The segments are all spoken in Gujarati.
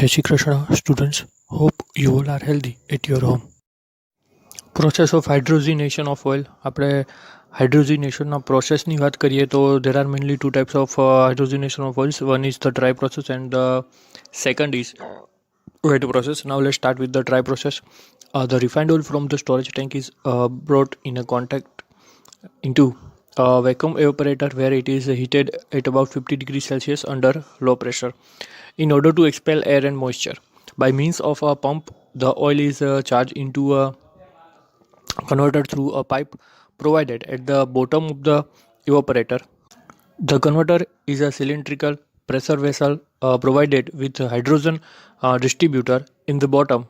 Jai Shri Krishna, students. Hope you all are healthy at your home. Process of hydrogenation of oil. આપણે હાઇડ્રોજનેશનના પ્રોસેસની વાત કરીએ તો there are mainly two types of hydrogenation of oils. One is the dry process and the second is wet process. Now let's start with the dry process. The refined oil from the storage tank is brought in a contact into a vacuum evaporator where it is heated at about 50 degrees Celsius under low pressure in order to expel air and moisture. By means of a pump, the oil is charged into a converter through a pipe provided at the bottom of the evaporator. The converter is a cylindrical pressure vessel provided with a hydrogen distributor in the bottom,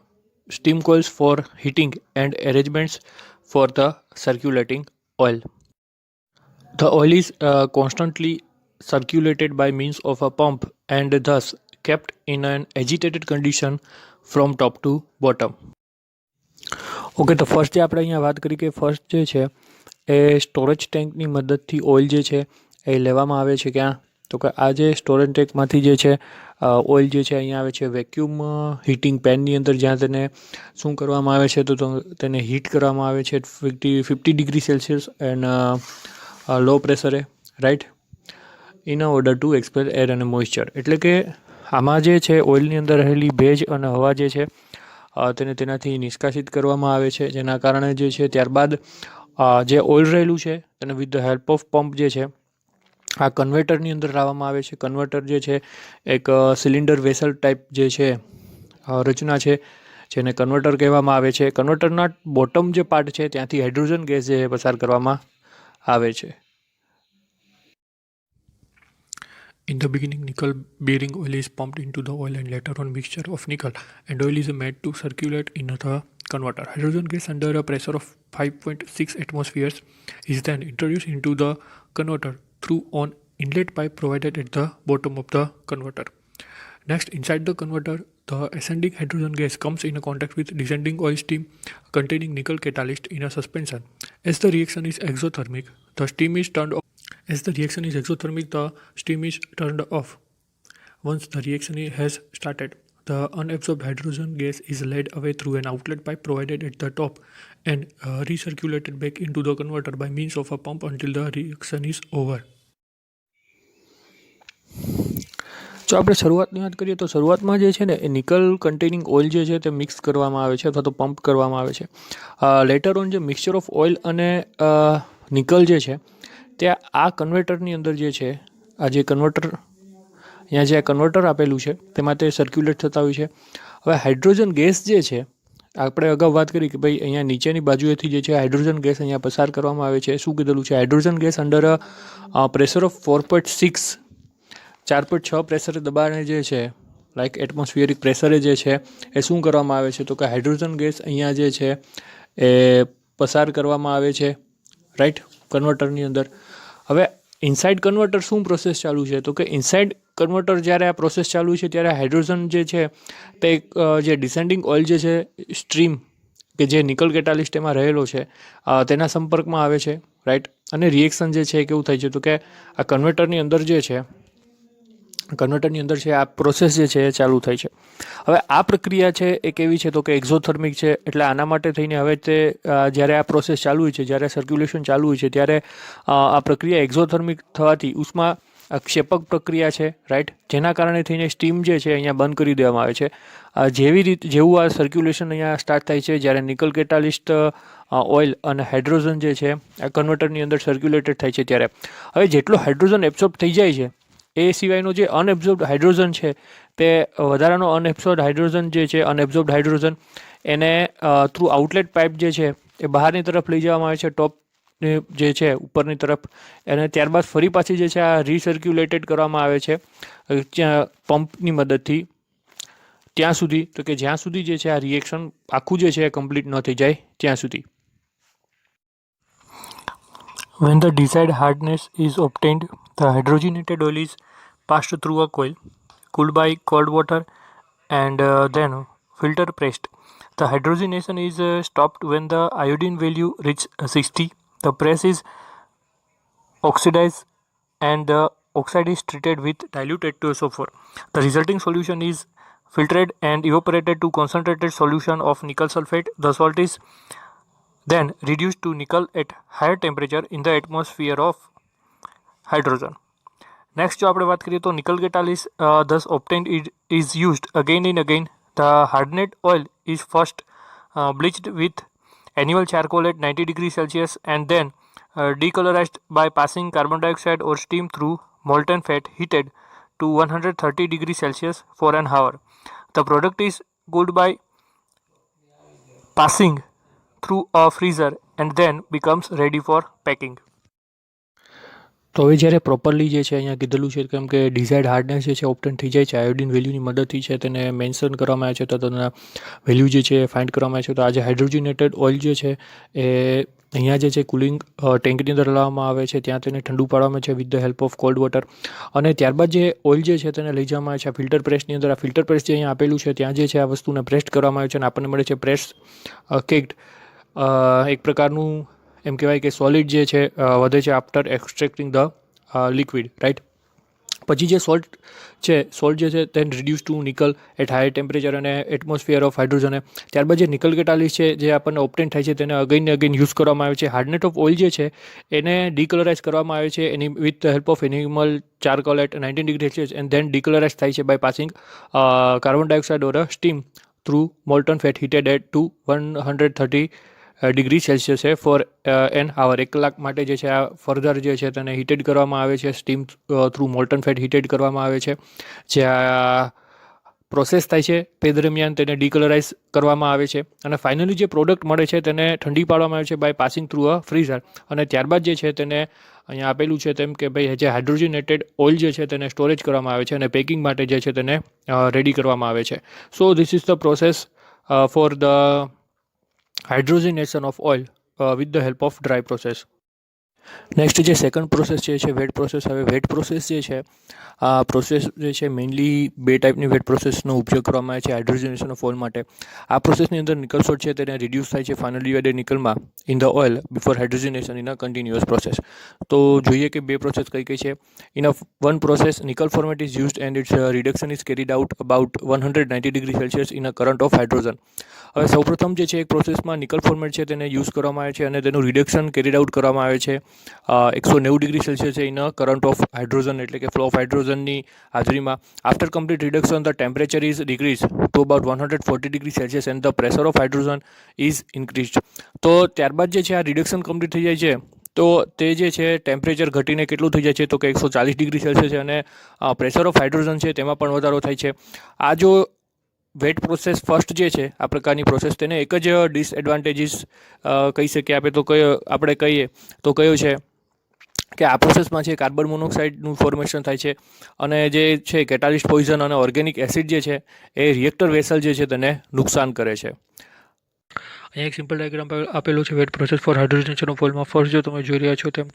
steam coils for heating and arrangements for the circulating oil. The oil is constantly circulated by means of a pump and thus kept in an agitated condition from top to bottom. Okay, તો ફર્સ્ટ જે આપણે અહીંયા વાત કરી કે ફર્સ્ટ જે છે એ સ્ટોરેજ ટેન્કની મદદથી ઓઇલ જે છે એ લેવામાં આવે છે. ક્યાં? તો કે આ જે સ્ટોરેજ ટેન્કમાંથી જે છે ઓઇલ જે છે અહીંયા આવે છે વેક્યુમ હીટિંગ પેનની અંદર, જ્યાં તેને શું કરવામાં આવે છે તો તેને હીટ કરવામાં આવે છે 50 ડિગ્રી સેલ્સિયસ એન્ડ લો પ્રેશરે, right, in order to expel air અને મોઇસ્ચર. એટલે કે આમાં જે છે ઓઇલની અંદર રહેલી ભેજ અને હવા જે છે તેને તેનાથી નિષ્કાસિત કરવામાં આવે છે, જેના કારણે જે છે ત્યારબાદ જે ઓઇલ રહેલું છે તેને with the help of pump જે છે આ કન્વર્ટરની અંદર લાવવામાં આવે છે. કન્વર્ટર જે છે એક સિલિન્ડર વેસલ ટાઈપ જે છે રચના છે, જેને કન્વર્ટર કહેવામાં આવે છે. કન્વર્ટરના બોટમ જે પાર્ટ છે ત્યાંથી હાઇડ્રોજન ગેસ જે પસાર કરવામાં આવે છે. In the beginning, nickel bearing oil is pumped into the oil and later on mixture of nickel and oil is made to circulate in the converter. Hydrogen gas under a pressure of 5.6 atmospheres is then introduced into the converter through an inlet pipe provided at the bottom of the converter. Next, inside the converter, the ascending hydrogen gas comes in contact with descending oil stream containing nickel catalyst in a suspension. As the reaction is exothermic, the steam is turned off. the steam is turned off. Once the reaction has started, the unabsorbed hydrogen gas is led away through an outlet pipe provided at the top and recirculated back into the converter by means of a pump until the reaction is over. જો આપણે શરૂઆતની વાત કરીએ તો શરૂઆતમાં જે છે ને એ નિકલ કન્ટેનિંગ ઓઇલ જે છે તે મિક્સ કરવામાં આવે છે અથવા તો પંપ કરવામાં આવે છે. લેટર ઓન જે મિક્સચર ઓફ ઓઇલ અને નિકલ જે છે તે આ કન્વર્ટરની અંદર જે છે આ જે કન્વર્ટર અહીંયા જે આ કન્વર્ટર આપેલું છે તેમાં તે સર્ક્યુલેટ થતા હોય છે. હવે હાઇડ્રોજન ગેસ જે છે આપણે અગાઉ વાત કરી કે ભાઈ અહીંયા નીચેની બાજુએથી જે છે હાઇડ્રોજન ગેસ અહીંયા પસાર કરવામાં આવે છે. શું કીધેલું છે? Hydrogen gas under pressure of 4.6 પ્રેશરે દબાણે જે છે લાઇક એટમોસ્ફિયરિક પ્રેશરે જે છે એ શું કરવામાં આવે છે તો કે હાઇડ્રોજન ગેસ અહીંયા જે છે એ પસાર કરવામાં આવે છે, રાઈટ, કન્વર્ટરની અંદર. હવે ઇનસાઇડ કન્વર્ટર શું પ્રોસેસ ચાલુ છે તો કે ઇનસાઇડ કન્વર્ટર જ્યારે આ પ્રોસેસ ચાલુ છે ત્યારે હાઇડ્રોજન જે છે તે જે ડિસેન્ડિંગ ઓઇલ જે છે સ્ટ્રીમ કે જે નિકલ કેટાલિસ્ટ એમાં રહેલો છે તેના સંપર્કમાં આવે છે, રાઈટ, અને રિએક્શન જે છે કેવું થાય છે તો કે આ કન્વર્ટરની અંદર જે છે આ પ્રોસેસ જે છે એ ચાલુ થાય છે. હવે આ પ્રક્રિયા છે એ કેવી છે તો કે એક્ઝોથર્મિક છે. એટલે આના માટે થઈને હવે તે જ્યારે આ પ્રોસેસ ચાલુ હોય છે, જ્યારે સર્ક્યુલેશન ચાલુ હોય છે ત્યારે આ પ્રક્રિયા એક્ઝોથર્મિક થવાથી ઉષ્મા ક્ષેપક પ્રક્રિયા છે, રાઈટ, જેના કારણે થઈને સ્ટીમ જે છે અહીંયા બંધ કરી દેવામાં આવે છે. જેવું આ સર્ક્યુલેશન અહીંયા સ્ટાર્ટ થાય છે જ્યારે નિકલ કેટાલિસ્ટ ઓઇલ અને હાઇડ્રોજન જે છે આ કન્વર્ટરની અંદર સર્ક્યુલેટેડ થાય છે ત્યારે હવે જેટલો હાઇડ્રોજન એબ્સોર્બ થઈ જાય છે એ સિવાયનો જે અનએબ્ઝોર્બ્ડ હાઇડ્રોજન છે તે વધારાનો અનએબ્ઝોર્બ્ડ હાઇડ્રોજન જે છે અનએબ્ઝોર્બ્ડ હાઇડ્રોજન એને થ્રુ આઉટલેટ પાઇપ જે છે એ બહારની તરફ લઈ જવામાં આવે છે, ટોપની જે છે ઉપરની તરફ, અને ત્યારબાદ ફરી પાછી જે છે આ રીસર્ક્યુલેટેડ કરવામાં આવે છે પંપની મદદથી ત્યાં સુધી તો કે જ્યાં સુધી જે છે આ રિએક્શન આખું જે છે એ કમ્પ્લીટ ન થઈ જાય ત્યાં સુધી. When the desired hardness is obtained, the hydrogenated oil is passed through a coil, cooled by cold water, and then filter pressed. The hydrogenation is stopped when the iodine value reaches 60. The press is oxidized and the oxide is treated with dilute H2SO4. The resulting solution is filtered and evaporated to concentrated solution of nickel sulfate. The salt is then reduced to nickel at higher temperature in the atmosphere of hydrogen. Next જો આપણે વાત કરીએ તો nickel catalyst thus obtained is used again and again. The hardened oil is first bleached with animal charcoal at 90 degrees Celsius and then decolorized by passing carbon dioxide or steam through molten fat heated to 130 degrees Celsius for an hour. The product is cooled by passing through a freezer and then becomes ready for packing. તો હવે જ્યારે પ્રોપરલી જે છે અહીંયા કીધેલું છે કેમ કે ડિઝાયર્ડ હાર્ડનેસ જે છે ઓપ્ટેન થઈ જાય છે આયોડિન વેલ્યુની મદદથી છે તેને મેન્શન કરવામાં આવે છે તો તેના વેલ્યુ જે છે ફાઇન્ડ કરવામાં આવે છે તો આ જે હાઇડ્રોજનેટેડ ઓઇલ જે છે એ અહીંયા જે છે કુલિંગ ટેન્કની અંદર લાવવામાં આવે છે ત્યાં તેને ઠંડુ પાડવામાં છે with the help of cold water અને ત્યારબાદ જે ઓઇલ જે છે તેને લઈ જવામાં આવે છે આ ફિલ્ટર પ્રેસની અંદર આ ફિલ્ટર પ્રેસ જે અહીંયા આપેલું છે ત્યાં જે છે આ વસ્તુને પ્રેસ કરવામાં આવે છે અને આપણને મળે છે પ્રેસ કેક્ડ એક પ્રકારનું એમ કહેવાય કે સોલિડ જે છે વધે છે after extracting the liquid right પછી જે સોલ્ટ જે છે તેને reduce to nickel at higher temperature અને એટમોસ્ફિયર ઓફ હાઇડ્રોજન ત્યારબાદ જે નિકલ કેટાલિસ છે જે આપણને ઓપ્ટેન થાય છે તેને અગેન ને અગેન યુઝ કરવામાં આવે છે હાર્ડનેટ ઓફ ઓઇલ જે છે એને ડીકલરાઇઝ કરવામાં આવે છે એની with the help of animal charcoal at 19 degree Celsius and then decolourise થાય છે by passing carbon dioxide or steam through molten fat heated at to 130 degree Celsius છે ફોર એન આવર 1 કલાક માટે જે છે આ ફર્ધર જે છે તેને હીટેડ કરવામાં આવે છે steam through molten fat heated કરવામાં આવે છે જે આ પ્રોસેસ થાય છે તે દરમિયાન તેને ડીકલરાઇઝ કરવામાં આવે છે અને ફાઇનલી જે પ્રોડક્ટ મળે છે તેને ઠંડી પાડવામાં આવે છે by passing through a freezer અને ત્યારબાદ જે છે તેને અહીંયા આપેલું છે તેમ કે ભાઈ જે હાઇડ્રોજનેટેડ ઓઇલ જે છે તેને સ્ટોરેજ કરવામાં આવે છે અને પેકિંગ માટે જે છે તેને રેડી કરવામાં આવે છે so this is the process for the hydrogenation of oil with the help of dry process. Next જે સેકન્ડ પ્રોસેસ છે વેટ પ્રોસેસ હવે વેટ પ્રોસેસ જે છે આ પ્રોસેસ જે છે મેઇનલી બે ટાઈપની વેટ પ્રોસેસનો ઉપયોગ કરવામાં આવે છે હાઇડ્રોજનેશન ઓફ ઓઇલ માટે આ પ્રોસેસની અંદર નિકલ સોલ્ટ છે તેને રિડ્યુસ થાય છે ફાઇનલી એડેડ નિકલમાં in the oil before hydrogenation in a continuous process તો જોઈએ કે બે પ્રોસેસ કઈ કઈ છે in a one process nickel formate is used and its reduction is carried out about 190 degree Celsius in a current of hydrogen હવે સૌપ્રથમ જે છે એક પ્રોસેસમાં નિકલ ફોર્મેટ છે તેને યુઝ કરવામાં આવે છે અને તેનું રિડક્શન કેરીડ આઉટ કરવામાં આવે છે 190 degree Celsius in a current of hydrogen એટલે કે ફ્લો ઓફ હાઇડ્રોજનની હાજરીમાં after complete reduction the temperature is decrease two about 140 degree Celsius and the pressure of hydrogen is increased તો ત્યારબાદ જે છે આ રિડક્શન કમ્પ્લીટ થઈ જાય છે તો તે જે છે ટેમ્પરેચર ઘટીને કેટલું થઈ જાય છે તો કે 140 ડિગ્રી સેલ્સિયસ છે અને પ્રેશર ઓફ હાઇડ્રોજન છે તેમાં પણ વધારો થાય છે આ જો વેટ પ્રોસેસ ફર્સ્ટ જે છે આ પ્રકારની પ્રોસેસ તેને એક જ ડિસએડવાન્ટેજીસ કહી શકીએ આપણે કહીએ તો કયો છે કે આ પ્રોસેસમાં છે કાર્બન મોનોક્સાઇડનું ફોર્મેશન થાય છે અને જે છે કેટાલિસ્ટ પોઈઝન અને ઓર્ગેનિક એસિડ જે છે એ રિએક્ટર વેસલ જે છે તેને નુકસાન કરે છે અહીંયા એક સિમ્પલ ડાયાગ્રામ આપેલો છે wet process for hydrogenation of ઓઇલમાં ફર્સ્ટ જો તમે જોઈ રહ્યા છો તેમ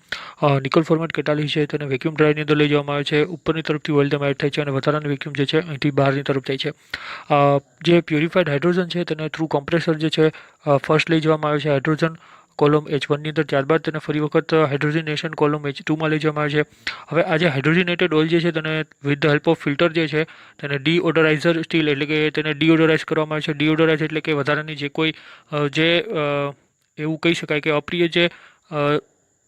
નિકલ ફોર્મેટ કેટાલિસ છે તેને વેક્યુમ ડ્રાયરની અંદર લઈ જવામાં આવે છે ઉપરની તરફથી ઓઇલ તેમાં એડ થાય છે અને વધારાનું વેક્યુમ જે છે અહીંથી બહારની તરફ થાય છે જે પ્યોરિફાઈડ હાઇડ્રોજન છે તેને થ્રુ કોમ્પ્રેસર જે છે ફર્સ્ટ લઈ જવામાં આવે છે હાઇડ્રોજન કોલમ H1ની અંદર ત્યારબાદ તેને ફરી વખત હાઇડ્રોજનેશન કોલમ H2માં લઈ જવામાં આવે છે હવે આ જે હાઇડ્રોજનેટેડ ઓઇલ જે છે તેને with the help of filter જે છે તેને ડીઓડોરાઇઝર સ્ટીલ એટલે કે તેને ડીઓડોરાઇઝ કરવામાં આવે છે ડીઓડોરાઇઝ એટલે કે વધારાની જે કોઈ જે એવું કહી શકાય કે અપ્રિય જે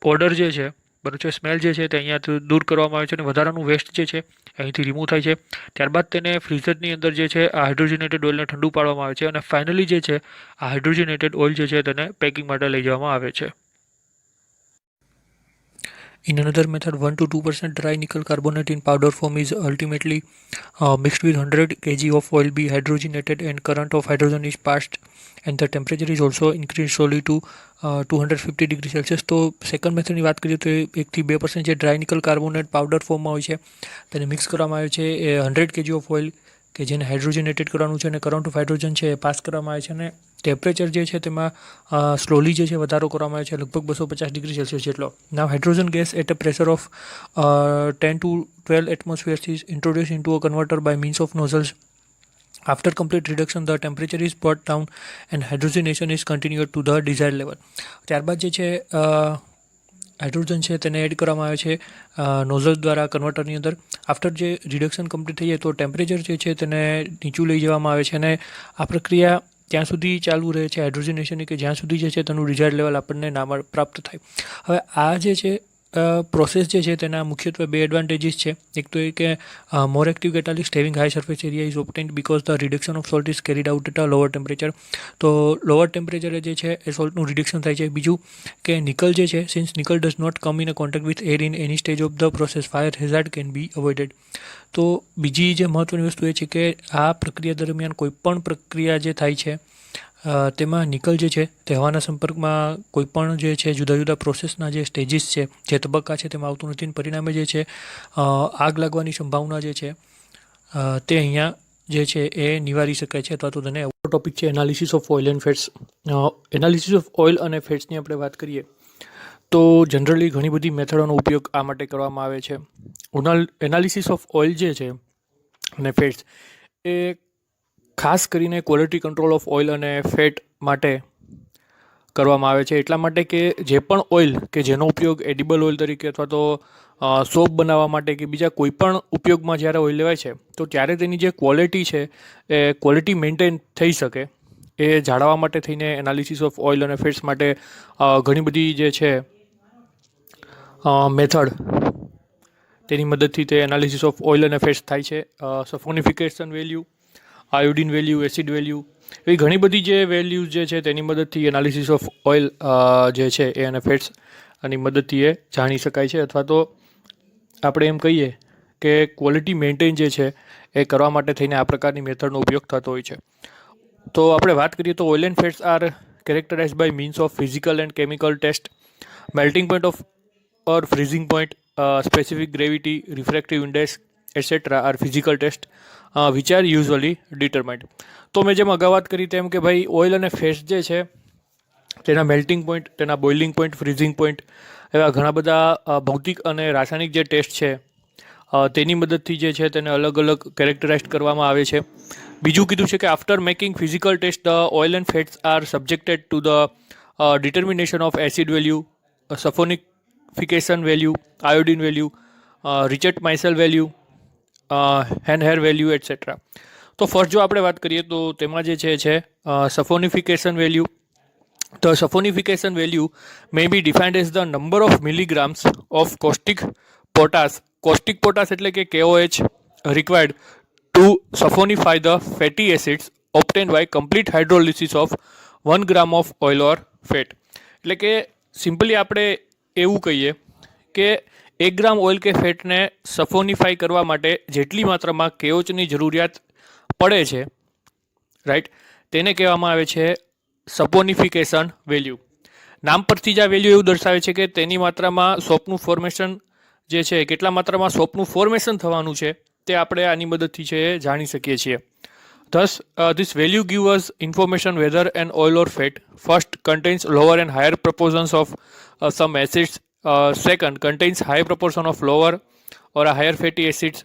ઓર્ડર જે છે બરાબર છે સ્મેલ જે છે તે અહીંયાથી દૂર કરવામાં આવે છે અને વધારાનું વેસ્ટ જે છે અહીંથી રિમૂવ થાય છે ત્યારબાદ તેને ફ્રીઝરની અંદર જે છે આ હાઇડ્રોજનેટેડ ઓઇલને ઠંડુ પાડવામાં આવે છે અને ફાઇનલી જે છે આ હાઇડ્રોજનેટેડ ઓઇલ જે છે તેને પેકિંગ માટે લઈ જવામાં આવે છે In another method, 1 to 2% dry nickel carbonate in powder form is ultimately mixed with 100 kg of oil be hydrogenated and current of hydrogen is passed and the temperature is also increased slowly to 250 degree Celsius તો સેકન્ડ મેથડની વાત કરીએ તો 1-2% જે ડ્રાય નિકલ કાર્બોનેટ પાવડર ફોર્મમાં હોય છે તેને મિક્સ કરવામાં આવે છે એ 100 kg ઓફ ઓઇલ કે જેને હાઇડ્રોજનેટેડ કરવાનું છે અને કરંટ ઓફ હાઇડ્રોજન છે એ પાસ કરવામાં આવે છે અને ટેમ્પરેચર જે છે તેમાં સ્લોલી જે છે વધારો કરવામાં આવે છે લગભગ 250 ડિગ્રી સેલ્સિયસ જેટલો now hydrogen gas at a pressure of 10 to 12 atmospheres is introduced into a converter by means of nozzles. After complete reduction, the temperature is brought down and hydrogenation is continued to the desired level. ત્યારબાદ જે છે હાઇડ્રોજન છે તેને એડ કરવામાં આવે છે નોઝલ દ્વારા કન્વર્ટરની અંદર. આફ્ટર જે રિડક્શન કમ્પ્લીટ થઈ જાય તો ટેમ્પરેચર જે છે તેને નીચું લઈ જવામાં આવે છે અને આ પ્રક્રિયા ત્યાં સુધી ચાલુ રહે છે હાઇડ્રોજનેશનની કે જ્યાં સુધી જે છે તેનું ડિઝાયર્ડ લેવલ આપણને ના પ્રાપ્ત થાય. હવે આ જે છે પ્રોસેસ જે છે તેના મુખ્યત્વે બે એડવાન્ટેજીસ છે. એક તો એ કે more active catalyst having high surface area is obtained because the reduction of salt is carried out at a lower temperature. તો લોઅર ટેમ્પરેચરે જે છે એ સોલ્ટનું રિડક્શન થાય છે. બીજું કે નિકલ જે છે, since nickel does not come in a contact with air in any stage of the process, fire hazard can be avoided. તો બીજી જે મહત્ત્વની વસ્તુ એ છે કે આ પ્રક્રિયા દરમિયાન કોઈપણ પ્રક્રિયા જે થાય છે તેમાં નિકલ જે છે તે હવાના સંપર્કમાં કોઈપણ જે છે જુદા જુદા પ્રોસેસના જે સ્ટેજીસ છે, જે તબક્કા છે તેમાં આવતું નથી. પરિણામે જે છે આગ લાગવાની સંભાવના જે છે તે અહીંયા જે છે એ નિવારી શકાય છે અથવા તો તેને ટોપિક છે analysis of oil and fats. Analysis of oil અને ફેટ્સની આપણે વાત કરીએ તો જનરલી ઘણી બધી મેથડોનો ઉપયોગ આ માટે કરવામાં આવે છે. એનાલિસિસ ઓફ ઓઇલ જે છે અને ફેટ્સ એ ખાસ કરીને ક્વોલિટી કંટ્રોલ ઓફ ઓઇલ અને ફેટ માટે કરવામાં આવે છે. એટલા માટે કે જે પણ ઓઇલ કે જેનો ઉપયોગ એડિબલ ઓઇલ તરીકે અથવા તો સોપ બનાવવા માટે કે બીજા કોઈ પણ ઉપયોગમાં જ્યારે ઓઇલ લેવાય છે તો ત્યારે તેની જે ક્વોલિટી છે એ ક્વોલિટી મેન્ટેન થઈ શકે એ જાળવવા માટે થઈને એનાલિસિસ ઓફ ઓઇલ અને ફેટ્સ માટે ઘણી બધી જે છે મેથડ તેની મદદથી તે એનાલિસિસ ઓફ ઓઇલ અને ફેટ્સ થાય છે. Saponification value, iodine value, acid value, એવી ઘણી બધી જે વેલ્યુઝ જે છે તેની મદદથી એનાલિસિસ ઓફ ઓઇલ જે છે એ અને ફેટ્સ આની મદદથી એ જાણી શકાય છે અથવા તો આપણે એમ કહીએ કે ક્વોલિટી મેન્ટેન જે છે એ કરવા માટે થઈને આ પ્રકારની મેથડનો ઉપયોગ થતો હોય છે. તો આપણે વાત કરીએ તો oil and fats are characterize by means of physical and chemical test, melting point of or freezing point, specific gravity, refractive index, etc. are physical tests which are usually determined. તો મેં જેમ અગાઉ વાત કરી તેમ કે ભાઈ ઓઇલ અને ફેટ્સ જે છે તેના મેલ્ટિંગ પોઈન્ટ, તેના બોઇલિંગ પોઈન્ટ, ફ્રીઝિંગ પોઈન્ટ એવા ઘણા બધા ભૌતિક અને રાસાયણિક જે ટેસ્ટ છે તેની મદદથી જે છે તેને અલગ અલગ કેરેક્ટરાઇઝ કરવામાં આવે છે. બીજું કીધું છે કે after making physical test the oil and fats are subjected to the determination of acid value, saponification value, iodine value, Reichert Meissl value, Hehner value etcetera. તો ફર્સ્ટ જો આપણે વાત કરીએ તો તેમાં જે છે saponification value. The saponification value may be defined as the number of milligrams of caustic potash એટલે કે KOH required to saponify the fatty acids obtained by complete hydrolysis of 1 gram of oil or fat. એટલે કે સિમ્પલી આપણે એવું કહીએ કે 1 ગ્રામ ઓઇલ કે ફેટને સફોનિફાઈ કરવા માટે જેટલી માત્રામાં KOHની જરૂરિયાત પડે છે, રાઈટ, તેને કહેવામાં આવે છે સપોનિફિકેશન વેલ્યુ. નામ પરથી જ આ વેલ્યુ એવું દર્શાવે છે કે તેની માત્રામાં સોપનું ફોર્મેશન જે છે કેટલા માત્રામાં સોપનું ફોર્મેશન થવાનું છે તે આપણે આની મદદથી છે જાણી શકીએ છીએ. Thus, this value gives us information whether an oil or fat first contains lower and higher proportions of some acids, second contains high proportion of lower or a higher fatty acids.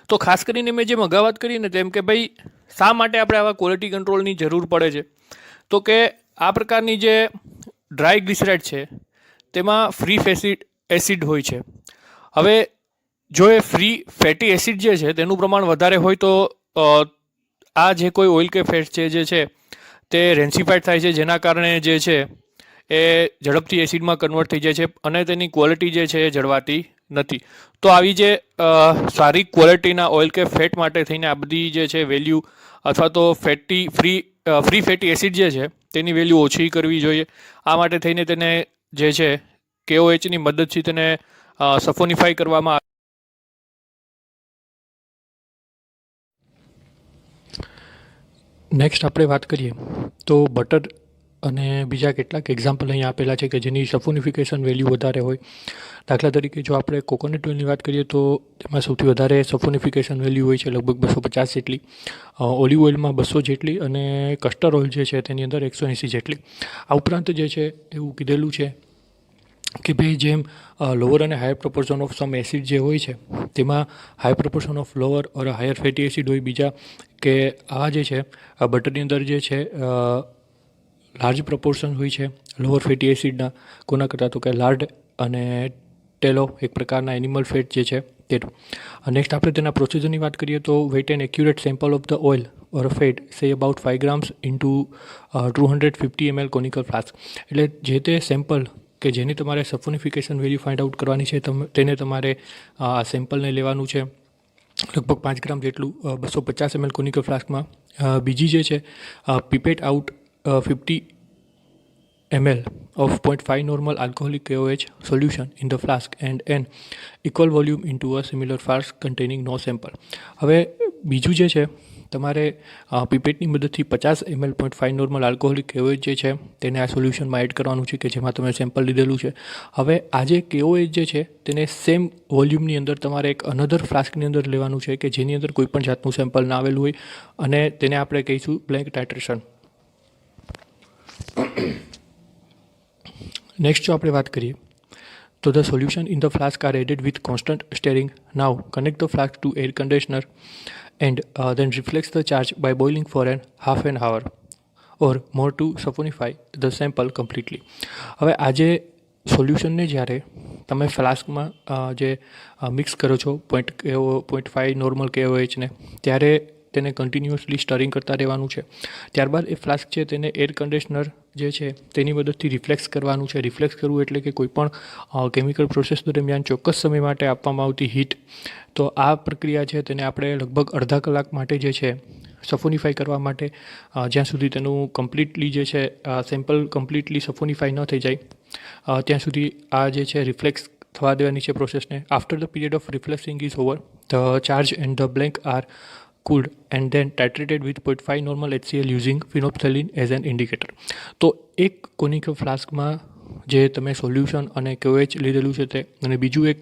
તો ખાસ કરીને મેં જેમ અગાઉ વાત કરી ને તેમ કે ભાઈ શા માટે આપણે આવા ક્વોલિટી કંટ્રોલની જરૂર પડે છે, તો કે આ પ્રકારની જે ડ્રાય ગ્લિસરાઇડ છે તેમાં ફ્રી એસિડ હોય છે. હવે જો એ ફ્રી ફેટી એસિડ જે છે તેનું પ્રમાણ વધારે હોય તો આ જે કોઈ ઓઇલ કે ફેટ છે જે છે તે રેન્સિફાઈડ થાય છે, જેના કારણે જે છે એ ઝડપથી એસિડમાં કન્વર્ટ થઈ જાય છે અને તેની ક્વોલિટી જે છે એ જળવાતી નથી. તો આવી જે સારી ક્વોલિટીના ઓઇલ કે ફેટ માટે થઈને આ બધી જે છે વેલ્યુ અથવા તો ફ્રી ફેટી એસિડ જે છે તેની વેલ્યુ ઓછી કરવી જોઈએ. આ માટે થઈને તેને જે છે KOHની મદદથી તેને સફોનિફાઈ કરવામાં આવે. નેક્સ્ટ આપણે વાત કરીએ તો બટર અને બીજા કેટલાક એક્ઝામ્પલ અહીં આપેલા છે કે જેની સફોનિફિકેશન વેલ્યુ વધારે હોય. દાખલા તરીકે જો આપણે કોકોનટ ઓઇલની વાત કરીએ તો તેમાં સૌથી વધારે સફોનિફિકેશન વેલ્યુ હોય છે લગભગ 250 જેટલી, ઓલિવ ઓઇલમાં 200 જેટલી અને કસ્ટર્ડ ઓઇલ જે છે તેની અંદર 180 જેટલી. આ ઉપરાંત જે છે એવું કીધેલું છે કે ભાઈ જેમ લોઅર અને higher proportion of sum acid જે હોય છે તેમાં high proportion of lower or higher fatty acid હોય. બીજા કે આ જે છે બટરની અંદર જે છે લાર્જ પ્રપોર્શન હોય છે લોઅર ફેટી એસિડના, કોના કરતાં તો કે લાર્ડ અને ટેલો એક પ્રકારના એનિમલ ફેટ જે છે તેનું. નેક્સ્ટ આપણે તેના પ્રોસિજરની વાત કરીએ તો weight an accurate sample of the oil or fat say about 5 grams into 250 ml conical flask. એટલે જે તે સેમ્પલ કે જેની તમારે સફોનિફિકેશન વેલ્યુ ફાઇન્ડ આઉટ કરવાની છે તેને તમારે આ સેમ્પલને લેવાનું છે લગભગ 5 ગ્રામ જેટલું 250 ml કોનિકલ ફ્લાસ્કમાં. બીજી જે છે પીપેટ out 50 ml of 0.5 normal alcoholic KOH solution in the flask and an equal volume into a similar flask containing no sample. હવે બીજું જે છે તમારે પીપેટની મદદથી 50 ml 0.5 નોર્મલ આલ્કોહોલિક KOH જે છે તેને આ સોલ્યુશનમાં એડ કરવાનું છે કે જેમાં તમે સેમ્પલ લીધેલું છે. હવે આ જે KOH જે છે તેને સેમ વોલ્યુમની અંદર તમારે એક અનધર ફ્લાસ્કની અંદર લેવાનું છે કે જેની અંદર કોઈપણ જાતનું સેમ્પલ ના આવેલું હોય અને તેને આપણે કહીશું બ્લેન્ક ટાઇટ્રેશન. નેક્સ્ટ જો આપણે વાત કરીએ તો the solution in the flask are added with constant stirring. Now connect the flask to air conditioner and then reflects the charge by boiling for half an hour or more to saponify the sample completely. હવે આજે સોલ્યુશનને જ્યારે તમે ફ્લાસ્કમાં જે મિક્સ કરો છો 0.5 નોર્મલ KOHને ત્યારે તેને કન્ટિન્યુઅસલી સ્ટરિંગ કરતા રહેવાનું છે. ત્યારબાદ એ ફ્લાસ્ક છે તેને એર કન્ડિશનર જે છે તેની મદદથી રિફ્લેક્સ કરવાનું છે. રિફ્લેક્સ કરવું એટલે કે કોઈપણ કેમિકલ પ્રોસેસ દરમિયાન ચોક્કસ સમય માટે આપવામાં આવતી હીટ. તો આ પ્રક્રિયા છે તેને આપણે લગભગ અડધા કલાક માટે જે છે સફોનિફાઈ કરવા માટે જ્યાં સુધી તેનું કમ્પ્લીટલી જે છે સેમ્પલ કમ્પ્લીટલી સફોનિફાઈ ન થઈ જાય ત્યાં સુધી આ જે છે રિફ્લેક્સ થવા દેવાની છે પ્રોસેસને. After the period of refluxing is over the charge and the blank are cooled and then titrated with 0.5 normal HCl using phenolphthalein as an indicator. તો એક કોનિકલ ફ્લાસ્કમાં જે તમે સોલ્યુશન અને KOH લીધેલું છે તે અને બીજું એક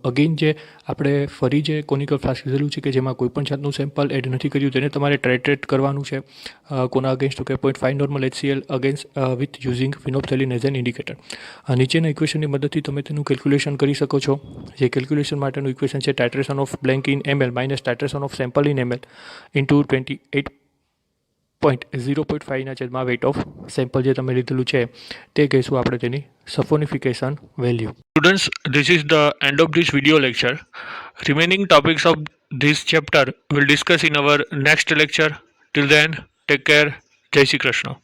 અગેન જે આપણે ફરી જે કોનિકલ ફ્લાસ્ક લીધેલું છે કે જેમાં કોઈપણ જાતનું સેમ્પલ એડ નથી કર્યું તેને તમારે ટાઇટ્રેટ કરવાનું છે કોના અગેન્સ્ટ તો કે 0.5 normal HCl against with using phenolphthalein as an indicator. નીચેના ઇક્વેશનની મદદથી તમે તેનું કેલ્ક્યુલેશન કરી શકો છો. જે કેલ્ક્યુલેશન માટેનું ઇક્વેશન છે titration of blank in ml minus titration of sample in ml into 0.5 છેદમાં વેઇટ ઓફ સેમ્પલ જે તમે લીધેલું છે તે કહીશું આપણે તેની સફોનિફિકેશન value. Students, this is the end of this video lecture. Remaining topics of this chapter we'll discuss in our next lecture. Till then, take care. Jai Shri Krishna.